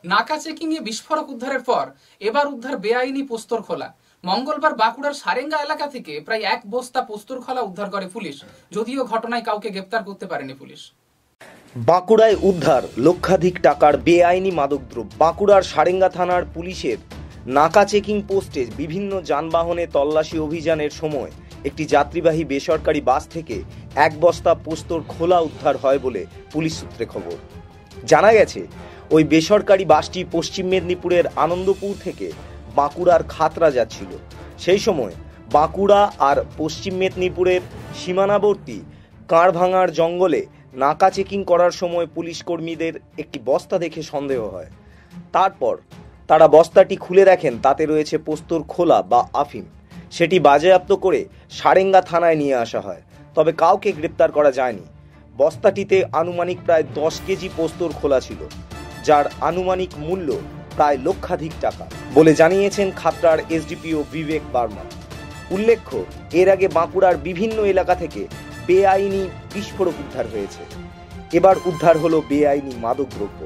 নাকা চেকিংয়ে বিস্ফোরক উদ্ধারের পর এবার উদ্ধার বেআইনি পোস্তর খোলা। মঙ্গলবার বাঁকুড়ার সারেঙ্গা এলাকা থেকে প্রায় 1 বস্তা পোস্তর খোলা উদ্ধার করে পুলিশ, যদিও ঘটনায় কাউকে গ্রেপ্তার করতে পারেনি পুলিশ। বাঁকুড়ায় উদ্ধার লক্ষাধিক টাকার বেআইনি মাদকদ্রব্য। বাঁকুড়ার সারেঙ্গা থানার পুলিশের নাকা চেকিং পোস্টে বিভিন্ন যানবাহনে তল্লাশি অভিযানের সময় একটি যাত্রীবাহী বেসরকারি বাস থেকে 1 বস্তা পোস্তর খোলা উদ্ধার হয় বলে পুলিশ সূত্রে খবর। জানা গেছে, ওই বেসরকারি বাসটি পশ্চিম মেদিনীপুরের আনন্দপুর থেকে বাঁকুড়ার খাতড়া যাচ্ছিল। সেই সময় বাঁকুড়া আর পশ্চিম মেদিনীপুরের সীমানাবর্তী কাঁড়ভাঙার জঙ্গলে নাকা চেকিং করার সময় পুলিশ কর্মীদের একটি বস্তা দেখে সন্দেহ হয়। তারপর তারা বস্তাটি খুলে দেখেন তাতে রয়েছে পোস্তর খোলা বা আফিম। সেটি বাজেয়াপ্ত করে সারেঙ্গা থানায় নিয়ে আসা হয়, তবে কাউকে গ্রেপ্তার করা যায়নি। বস্তাটিতে আনুমানিক প্রায় 10 কেজি পোস্তর খোলা ছিল, যার আনুমানিক মূল্য প্রায় লক্ষাধিক টাকা বলে জানিয়েছেন খাতড়ার এসডিপিও বিবেক বার্মা। উল্লেখ্য, এর আগে বাঁকুড়ার বিভিন্ন এলাকা থেকে বেআইনি বিস্ফোরক উদ্ধার হয়েছে। এবার উদ্ধার হলো বেআইনি মাদকদ্রব্য।